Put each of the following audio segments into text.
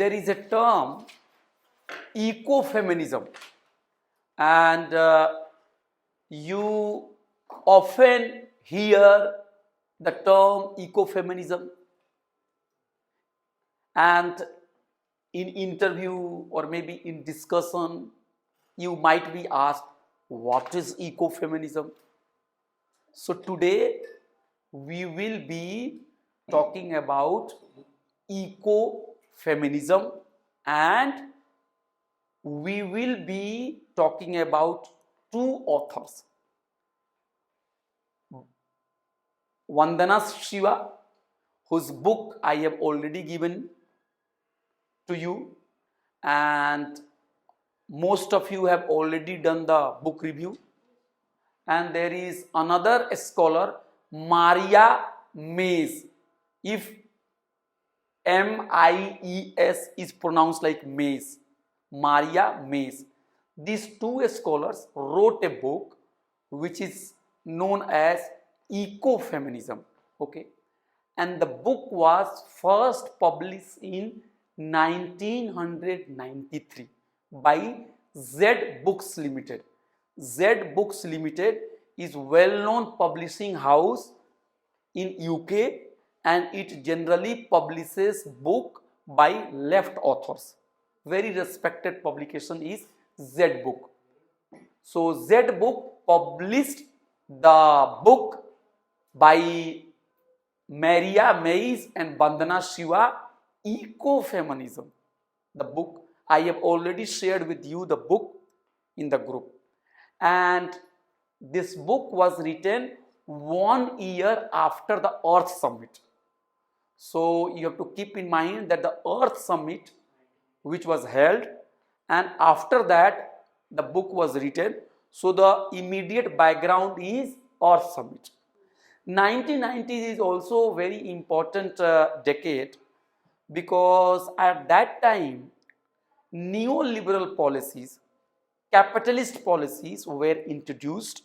there is a term ecofeminism, and you often hear the term ecofeminism, and in interview or maybe in discussion you might be asked, what is ecofeminism? So today we will be talking about ecofeminism, and we will be talking about two authors, Vandana Shiva, whose book I have already given to you, and most of you have already done the book review. And there is another scholar, Maria Mays. If M-I-E-S is pronounced like Mays, Maria Mays. These two scholars wrote a book which is known as Ecofeminism. Okay, and the book was first published in 1993 by Z Books Limited. Z Books Limited is well-known publishing house in UK, and it generally publishes book by left authors. Very respected publication is Z Book. So Z Book published the book by Maria Mays and Vandana Shiva, Ecofeminism. The book, I have already shared with you the book in the group. And this book was written 1 year after the Earth Summit. So you have to keep in mind that the Earth Summit, which was held, and after that the book was written. So the immediate background is Earth Summit. 1990s is also a very important decade, because at that time neoliberal policies, capitalist policies were introduced,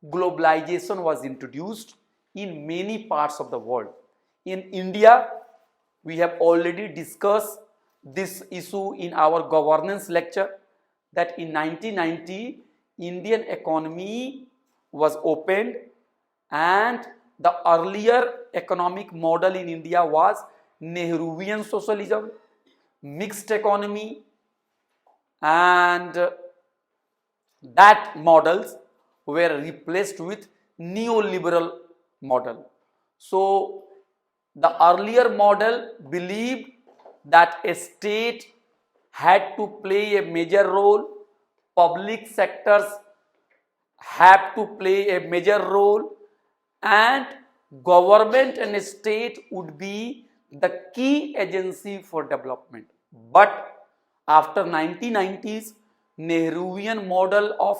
globalization was introduced in many parts of the world. In India, we have already discussed this issue in our governance lecture, that in 1990 Indian economy was opened, and the earlier economic model in India was Nehruvian socialism, mixed economy, and that models were replaced with neoliberal model. So the earlier model believed that a state had to play a major role, public sectors have to play a major role, and government and state would be the key agency for development. But after 1990s, Nehruvian model of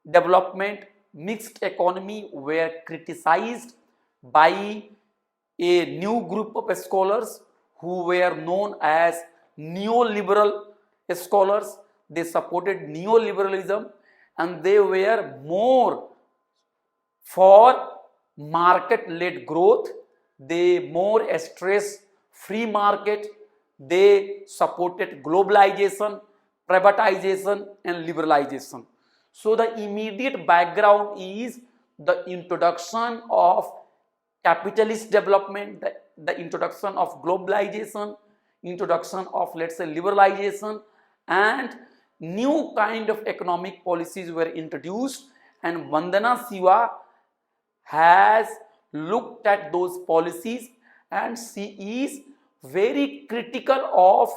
development, mixed economy were criticized by a new group of scholars who were known as neoliberal scholars. They supported neoliberalism, and they were more for market-led growth. They more stress free market. They supported globalization, privatization, and liberalization. So the immediate background is the introduction of capitalist development, the introduction of globalization, introduction of, let's say, liberalization, and new kind of economic policies were introduced. And Vandana Shiva has looked at those policies, and she is very critical of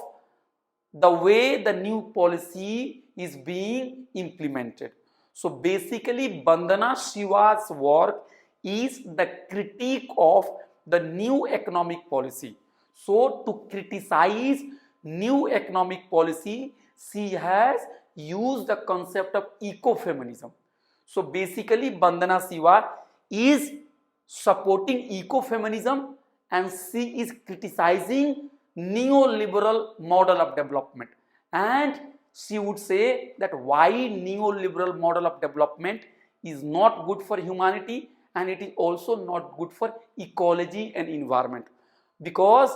the way the new policy is being implemented. So basically Vandana Shiva's work is the critique of the new economic policy. So to criticize new economic policy, she has used the concept of ecofeminism. So basically Vandana Shiva is supporting ecofeminism, and she is criticizing neoliberal model of development. And she would say that why neoliberal model of development is not good for humanity, and it is also not good for ecology and environment, because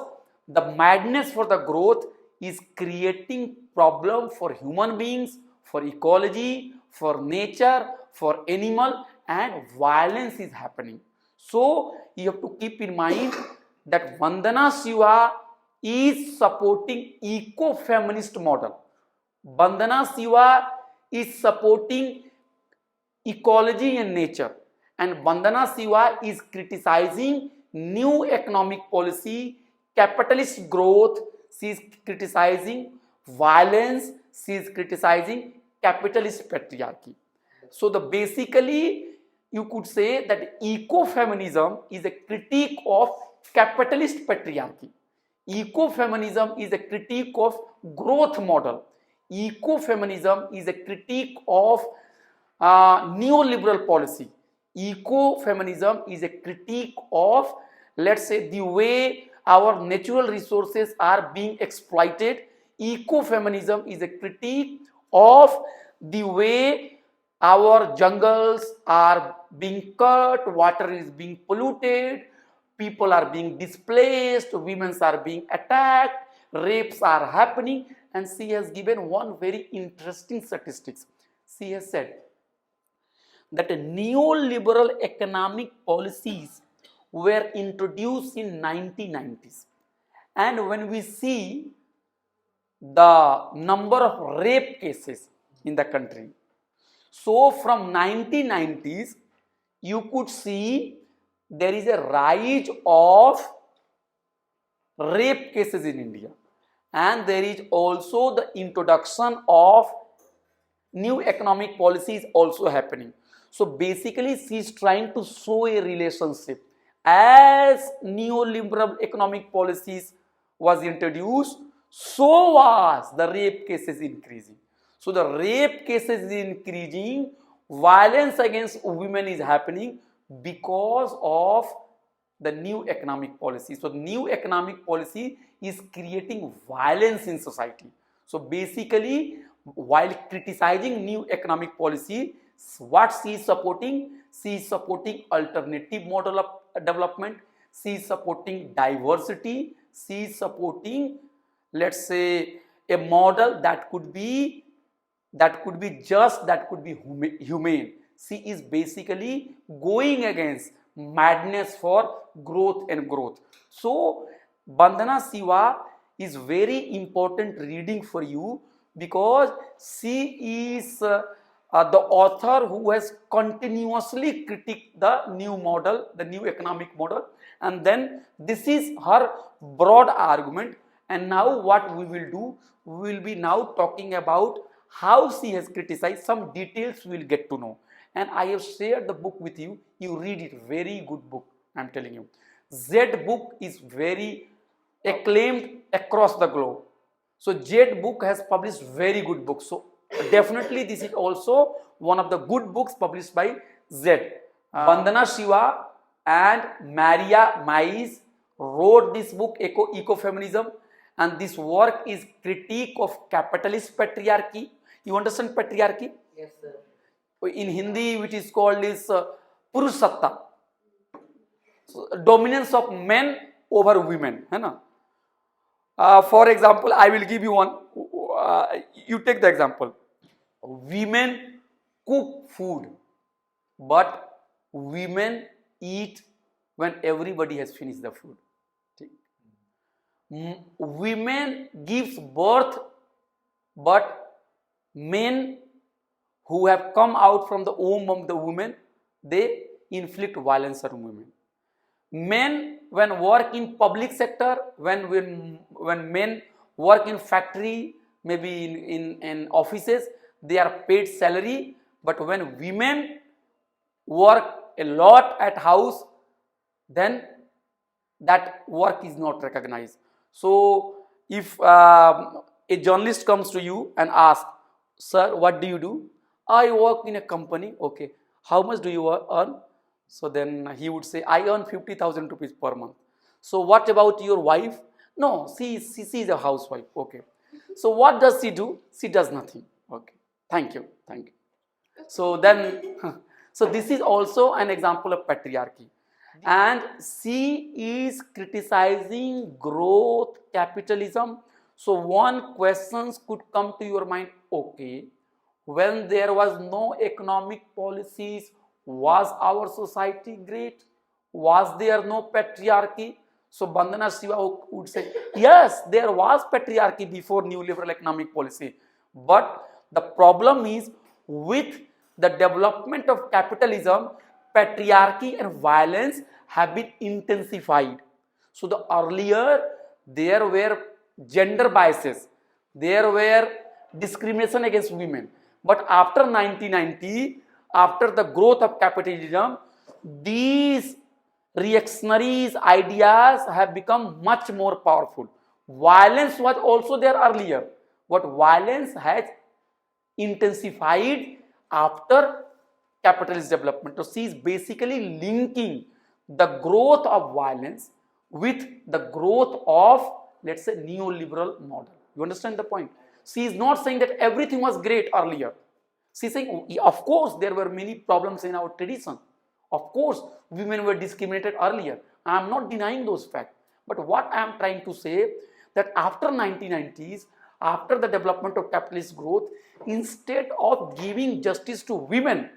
the madness for the growth is creating problem for human beings, for ecology, for nature, for animal, and violence is happening. So you have to keep in mind that Vandana Shiva is supporting eco-feminist model. Vandana Shiva is supporting ecology and nature, and Vandana Shiva is criticizing new economic policy, capitalist growth. She is criticizing violence. She is criticizing capitalist patriarchy. So the basically you could say that ecofeminism is a critique of capitalist patriarchy. Ecofeminism is a critique of growth model. Ecofeminism is a critique of neoliberal policy. Ecofeminism is a critique of, let's say, the way our natural resources are being exploited. Ecofeminism is a critique of the way our jungles are being cut, water is being polluted, people are being displaced, women are being attacked, rapes are happening. And she has given one very interesting statistics. She has said that neoliberal economic policies were introduced in 1990s, and when we see the number of rape cases in the country, so from 1990s you could see there is a rise of rape cases in India, and there is also the introduction of new economic policies also happening. So basically she is trying to show a relationship. As neoliberal economic policies was introduced, so was the rape cases increasing. So the rape cases is increasing, violence against women is happening because of the new economic policy. So new economic policy is creating violence in society. So basically, while criticizing new economic policy, what she is supporting? She is supporting alternative model of development. She is supporting diversity. She is supporting, let's say, a model that could be just, that could be humane. She is basically going against madness for growth and growth. So Vandana Shiva is very important reading for you, because she is the author who has continuously critiqued the new model, the new economic model, and then this is her broad argument. And now what we will do, we will be now talking about how she has criticized. Some details we will get to know, and I have shared the book with you. You read it, very good book, I am telling you. Z book is very acclaimed across the globe. So Z book has published very good books. So definitely this is also one of the good books published by Z. Vandana Shiva and Maria Mais wrote this book, Ecofeminism, and this work is critique of capitalist patriarchy. You understand patriarchy? Yes, sir. In Hindi, which is called is Purusatta, so, dominance of men over women. है ना? For example, I will give you one. You take the example. Women cook food, but women eat when everybody has finished the food. Women gives birth, but men who have come out from the womb of the woman, they inflict violence on women. Men, when work in public sector, when men work in factory, maybe in offices, they are paid salary, but when women work a lot at house, then that work is not recognized. So if a journalist comes to you and asks, sir, what do you do? I work in a company. Okay, how much do you earn? So then he would say, I earn 50,000 rupees per month. So what about your wife? No, she is a housewife. Okay. So what does she do? She does nothing. Okay. Thank you. Thank you. So then, so this is also an example of patriarchy. And she is criticizing growth, capitalism. So one questions could come to your mind, okay, when there was no economic policies, was our society great? Was there no patriarchy? So Bandana Shiva would say, yes, there was patriarchy before neoliberal economic policy. But the problem is with the development of capitalism, patriarchy and violence have been intensified. So the earlier there were gender biases, there were discrimination against women. But after 1990, after the growth of capitalism, these reactionary ideas have become much more powerful. Violence was also there earlier, but violence has intensified after capitalist development. So she is basically linking the growth of violence with the growth of, let's say, neoliberal model. You understand the point? She is not saying that everything was great earlier. She is saying, of course, there were many problems in our tradition. Of course, women were discriminated earlier. I am not denying those facts. But what I am trying to say, that after 1990s, after the development of capitalist growth, instead of giving justice to women,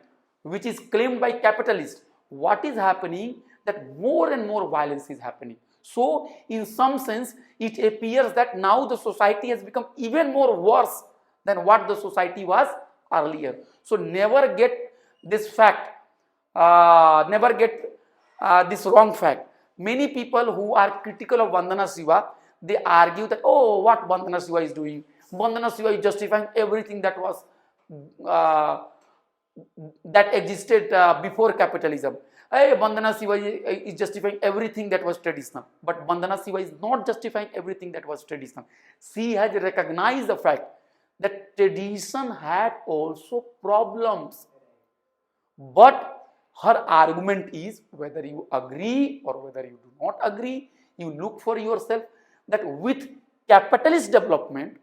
which is claimed by capitalists, what is happening, that more and more violence is happening. So in some sense, it appears that now the society has become even more worse than what the society was earlier. So never get this fact, never get this wrong fact. Many people who are critical of Vandana Shiva, they argue that, oh, what Vandana Shiva is doing? Vandana Shiva is justifying everything that was that existed before capitalism. Hey, Vandana Shiva is justifying everything that was traditional. But Vandana Shiva is not justifying everything that was traditional. She has recognized the fact that tradition had also problems. But her argument is, whether you agree or whether you do not agree, you look for yourself, that with capitalist development,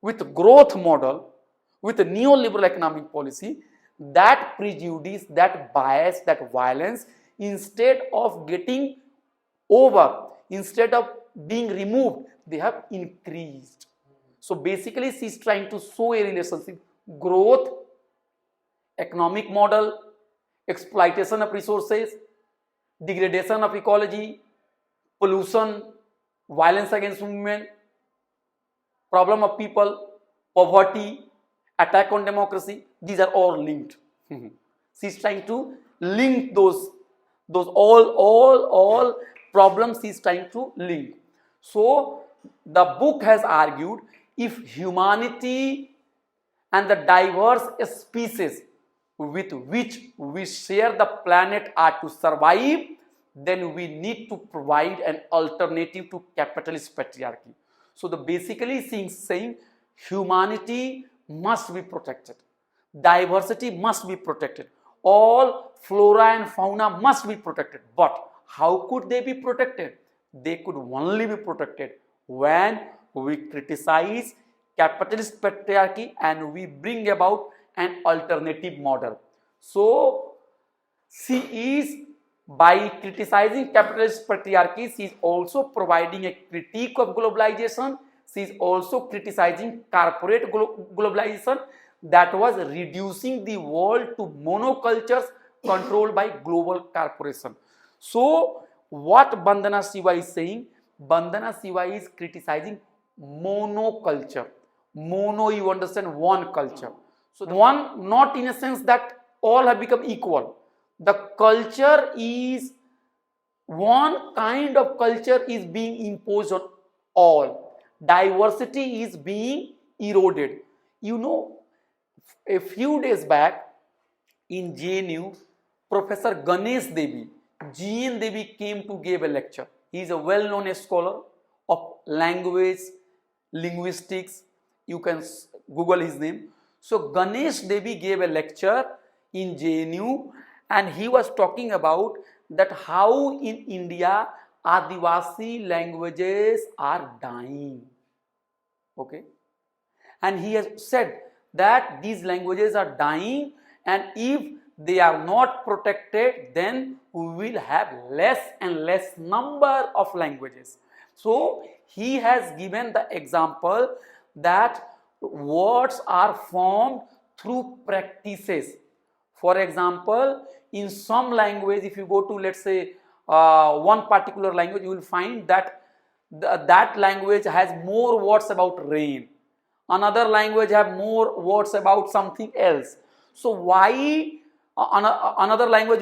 with growth model, with a neoliberal economic policy, that prejudice, that bias, that violence, instead of getting over, instead of being removed, they have increased. So basically, she is trying to show a relationship: growth, economic model, exploitation of resources, degradation of ecology, pollution, violence against women, problem of people, poverty, attack on democracy. These are all linked. She's trying to link those all problems she's trying to link. So the book has argued, if humanity and the diverse species with which we share the planet are to survive, then we need to provide an alternative to capitalist patriarchy. So the basically saying humanity must be protected, diversity must be protected, all flora and fauna must be protected. But how could they be protected? They could only be protected when we criticize capitalist patriarchy and we bring about an alternative model. So she is, by criticizing capitalist patriarchy, she is also providing a critique of globalization. She is also criticizing corporate globalization that was reducing the world to monocultures controlled by global corporation. So what Bandana Shiva is saying, Bandana Shiva is criticizing monoculture. Mono, you understand, one culture. So one, not in a sense that all have become equal. The culture is, one kind of culture is being imposed on all. Diversity is being eroded. You know, a few days back in JNU, Professor Ganesh Devi, GN Devi, came to give a lecture. He is a well-known scholar of language, linguistics. You can Google his name. So Ganesh Devi gave a lecture in JNU, and he was talking about that how in India Adivasi languages are dying. Okay, and he has said that these languages are dying, and if they are not protected, then we will have less and less number of languages. So he has given the example that words are formed through practices. For example, in some language, if you go to, let's say, one particular language, you will find that that language has more words about rain. Another language have more words about something else. So why another language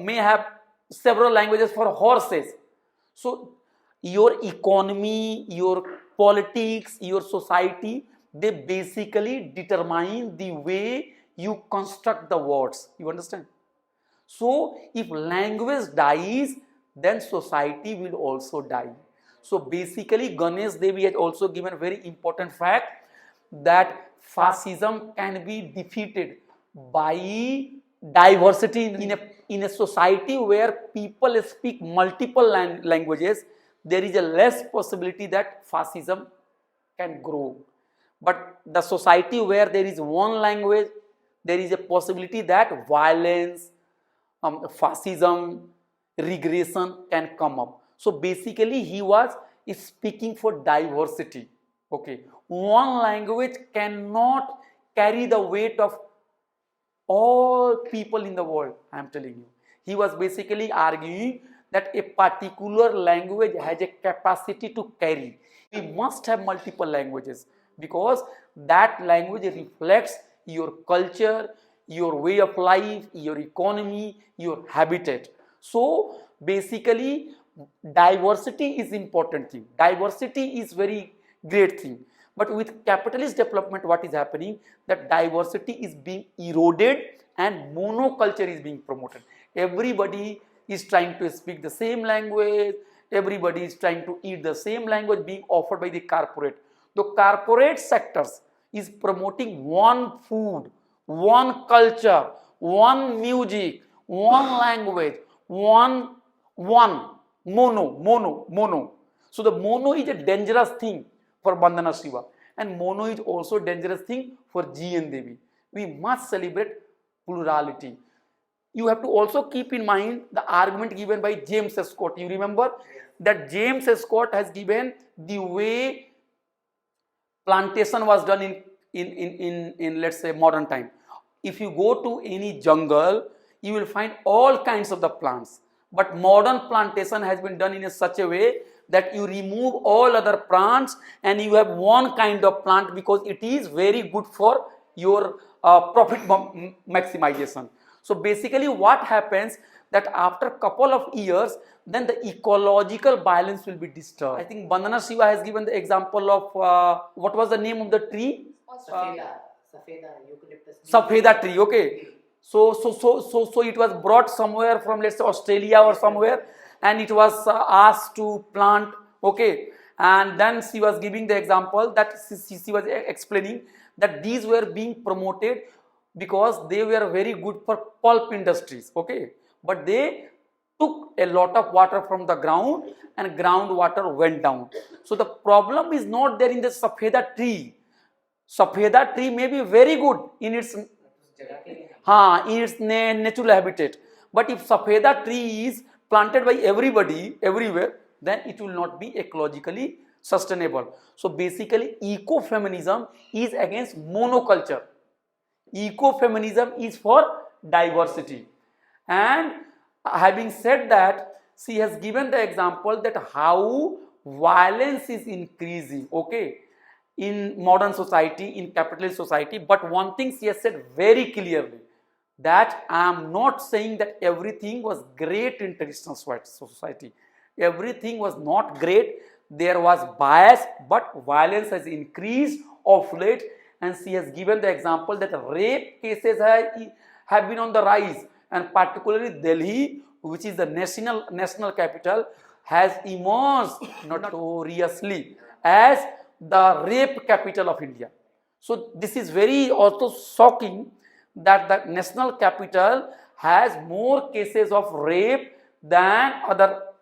may have several languages for horses? So your economy, your politics, your society, they basically determine the way you construct the words. You understand? So if language dies, then society will also die. So basically Ganesh Devi has also given a very important fact that fascism can be defeated by diversity. In a society where people speak multiple languages, there is a less possibility that fascism can grow. But the society where there is one language, there is a possibility that violence, fascism, regression can come up. So basically he was speaking for diversity. Okay, one language cannot carry the weight of all people in the world. I am telling you, he was basically arguing that a particular language has a capacity to carry. We must have multiple languages because that language reflects your culture, your way of life, your economy, your habitat. So basically diversity is important thing. Diversity is very great thing. But with capitalist development, what is happening? That diversity is being eroded and monoculture is being promoted. Everybody is trying to speak the same language. Everybody is trying to eat the same language being offered by the corporate. The corporate sectors is promoting one food, one culture, one music, one language, one mono. So the mono is a dangerous thing for Bandhana Shiva, and mono is also dangerous thing for GN Devi. We must celebrate plurality. You have to also keep in mind the argument given by James Scott. You remember that James Scott has given the way plantation was done in let's say modern time. If you go to any jungle, you will find all kinds of the plants. But modern plantation has been done in such a way that you remove all other plants and you have one kind of plant because it is very good for your profit maximization. So basically what happens that after a couple of years, then the ecological balance will be disturbed. I think Bandhana Shiva has given the example of what was the name of the tree? Safeda tree. Okay. So it was brought somewhere from, let's say, Australia or somewhere, and it was asked to plant. Okay, and then she was giving the example that she was explaining that these were being promoted because they were very good for pulp industries. Okay, but they took a lot of water from the ground and groundwater went down. So the problem is not there in the Safeda tree. Safeda tree may be very good in its natural habitat, but if Safeda tree is planted by everybody everywhere, then it will not be ecologically sustainable. So basically ecofeminism is against monoculture. Ecofeminism is for diversity. And having said that, she has given the example that how violence is increasing, okay, in modern society, in capitalist society. But one thing she has said very clearly, that I am not saying that everything was great in traditional society. Everything was not great. There was bias, but violence has increased of late. And she has given the example that rape cases have been on the rise, and particularly Delhi, which is the national capital, has emerged notoriously as the rape capital of India. So this is very also shocking that the national capital has more cases of rape than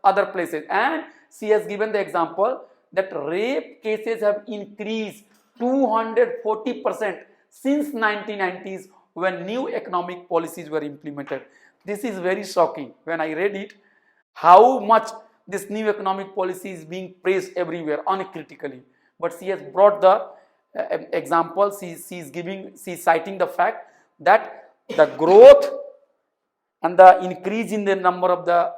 other places. And she has given the example that rape cases have increased 240% since 1990s when new economic policies were implemented. This is very shocking. When I read it, how much this new economic policy is being praised everywhere uncritically. But she has brought the example. She is citing the fact that the growth and the increase in the number of the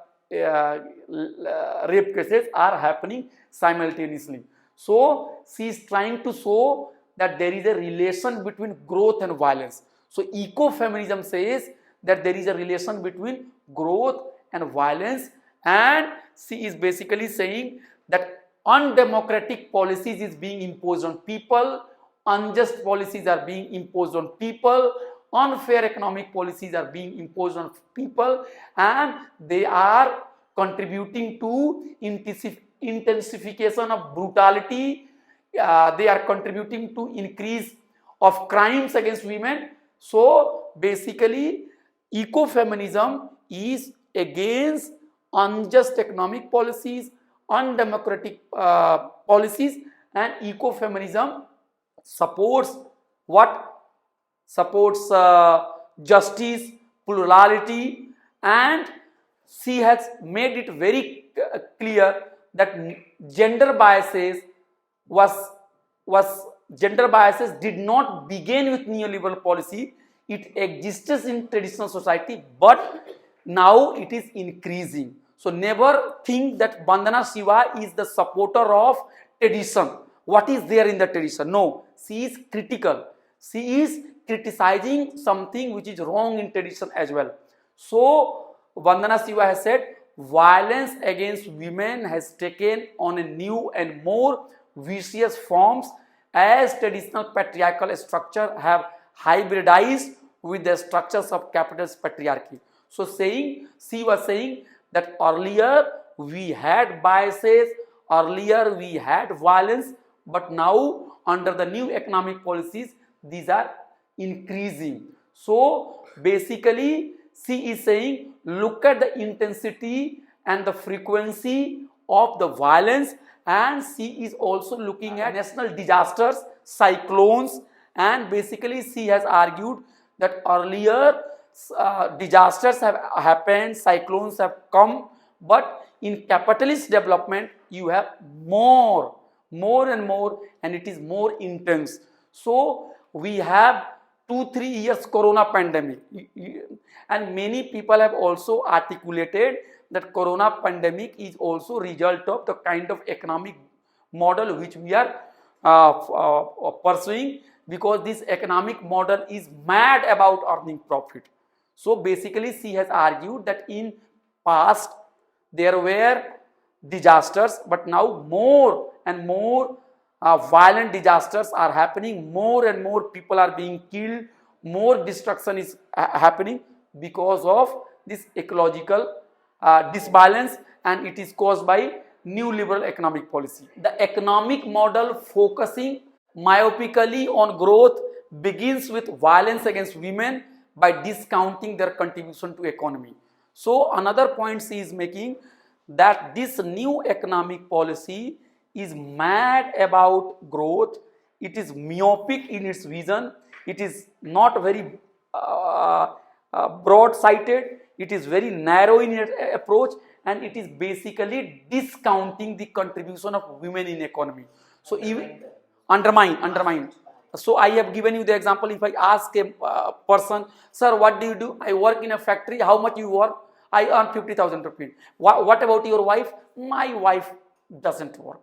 rape cases are happening simultaneously. So she is trying to show that there is a relation between growth and violence. So ecofeminism says that there is a relation between growth and violence, and she is basically saying that undemocratic policies is being imposed on people, unjust policies are being imposed on people, unfair economic policies are being imposed on people, and they are contributing to intensification of brutality. They are contributing to increase of crimes against women. So basically ecofeminism is against unjust economic policies, undemocratic policies, and ecofeminism supports what? Supports justice, plurality, and she has made it very clear that gender biases gender biases did not begin with neoliberal policy. It exists in traditional society, but now it is increasing. So never think that Vandana Shiva is the supporter of tradition. What is there in the tradition? No, she is critical. She is criticizing something which is wrong in tradition as well. So Vandana Shiva has said violence against women has taken on a new and more vicious forms as traditional patriarchal structure have hybridized with the structures of capitalist patriarchy. So she was saying that earlier we had biases, earlier we had violence, but now under the new economic policies these are increasing. So basically she is saying look at the intensity and the frequency of the violence, and she is also looking at national disasters, cyclones, and basically she has argued that earlier disasters have happened, cyclones have come, but in capitalist development you have more and more, and it is more intense. So we have 2-3 years corona pandemic, and many people have also articulated that corona pandemic is also result of the kind of economic model which we are pursuing, because this economic model is mad about earning profit. So basically she has argued that in past there were disasters, but now more and more violent disasters are happening, more and more people are being killed, more destruction is happening because of this ecological disbalance, and it is caused by new liberal economic policy. The economic model focusing myopically on growth begins with violence against women by discounting their contribution to economy. So another point she is making, that this new economic policy is mad about growth, it is myopic in its vision, it is not very broad-sighted, it is very narrow in its approach, and it is basically discounting the contribution of women in economy. So even undermine. So I have given you the example. If I ask a person, sir, what do you do? I work in a factory. How much you work? I earn 50,000 rupees. What about your wife? My wife doesn't work.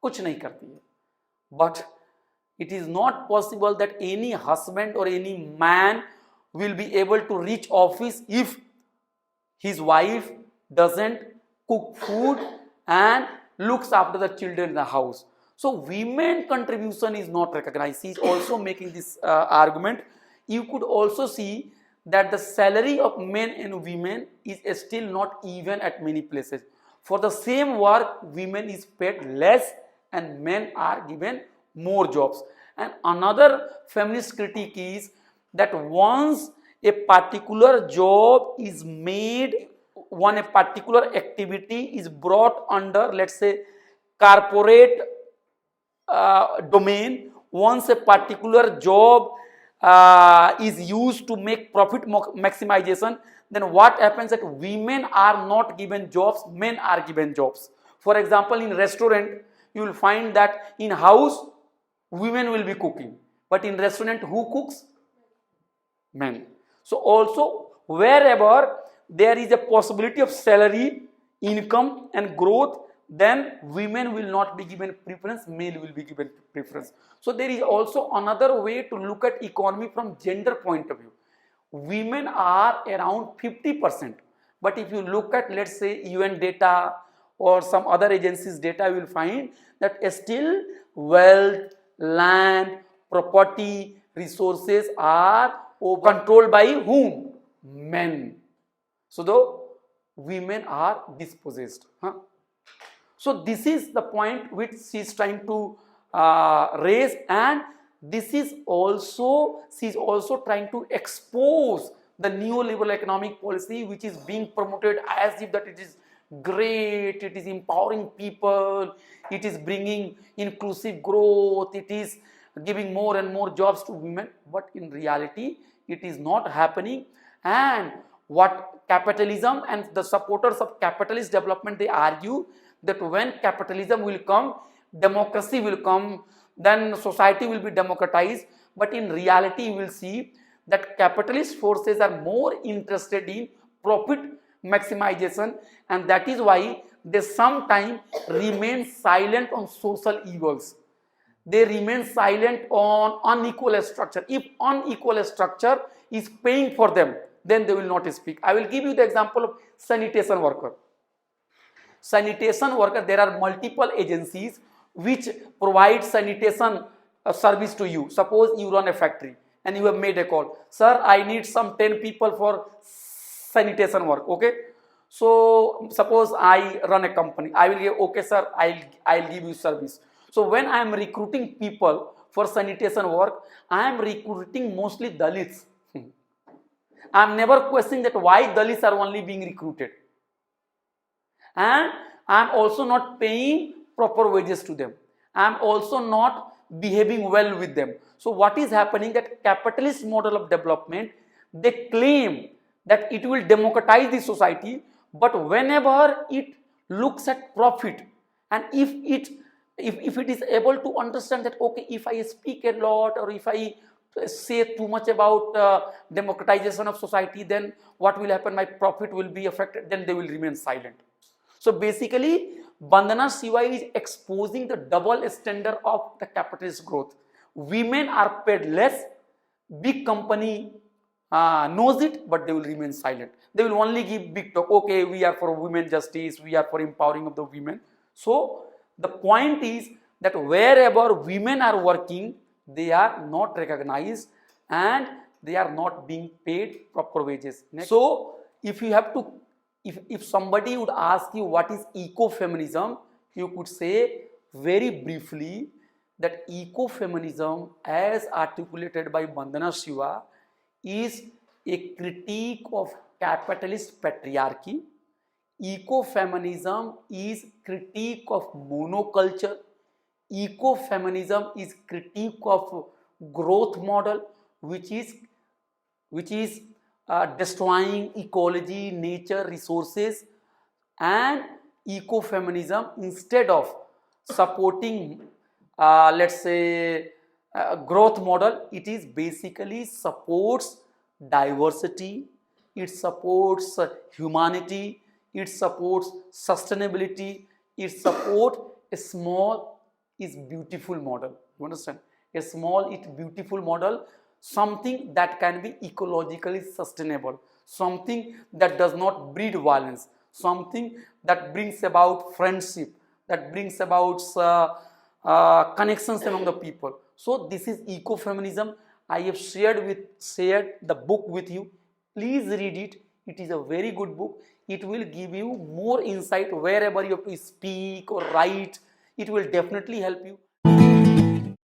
कुछ नहीं करती है. But it is not possible that any husband or any man will be able to reach office if his wife doesn't cook food and looks after the children in the house. So women contribution is not recognized. He is also making this argument. You could also see that the salary of men and women is still not even at many places. For the same work, women is paid less and men are given more jobs. And another feminist critique is that once a particular job is made, when a particular activity is brought under, let's say, corporate domain, once a particular job is used to make profit maximization, then what happens that women are not given jobs, men are given jobs. For example, in restaurant, you will find that in house, women will be cooking, but in restaurant, who cooks? Men. So also, wherever there is a possibility of salary, income and growth, then women will not be given preference, male will be given preference. So there is also another way to look at economy from gender point of view. Women are around 50%, but if you look at, let's say, UN data or some other agencies data, you will find that still wealth, land, property, resources are controlled by whom? Men. So though women are dispossessed. So this is the point which she is trying to raise, and this is also, she is also trying to expose the neoliberal economic policy which is being promoted as if that it is great, it is empowering people, it is bringing inclusive growth, it is giving more and more jobs to women, but in reality it is not happening. And what capitalism and the supporters of capitalist development, they argue that when capitalism will come, democracy will come, then society will be democratized, but in reality you will see that capitalist forces are more interested in profit maximization, and that is why they sometimes remain silent on social evils. They remain silent on unequal structure. If unequal structure is paying for them, then they will not speak. I will give you the example of sanitation worker. Sanitation worker, there are multiple agencies which provide sanitation service to you. Suppose you run a factory and you have made a call, sir, I need some 10 people for sanitation work. Okay, so suppose I run a company, I will give, okay sir, I'll give you service. So when I am recruiting people for sanitation work, I am recruiting mostly Dalits. I am never questioning that why Dalits are only being recruited, and I am also not paying proper wages to them. I am also not behaving well with them. So what is happening, that capitalist model of development, they claim that it will democratize the society, but whenever it looks at profit, and if it is able to understand that, okay, if I speak a lot or if I say too much about democratization of society, then what will happen? My profit will be affected, then they will remain silent. So basically, Vandana Shiva is exposing the double standard of the capitalist growth. Women are paid less, big company knows it, but they will remain silent. They will only give big talk, okay, we are for women justice, we are for empowering of the women. So the point is that wherever women are working, they are not recognized and they are not being paid proper wages. Next. So if you have to, if somebody would ask you what is ecofeminism, you could say very briefly that ecofeminism, as articulated by Vandana Shiva, is a critique of capitalist patriarchy. Ecofeminism is critique of monoculture. Ecofeminism is critique of growth model, which is destroying ecology, nature, resources. And ecofeminism, instead of supporting let's say growth model, it is basically supports diversity, it supports humanity, it supports sustainability, it supports a small is beautiful model. You understand? A small is beautiful model, something that can be ecologically sustainable, something that does not breed violence, something that brings about friendship, that brings about connections among the people. So this is ecofeminism. I have shared the book with you. Please read it. It is a very good book. It will give you more insight wherever you have to speak or write. It will definitely help you.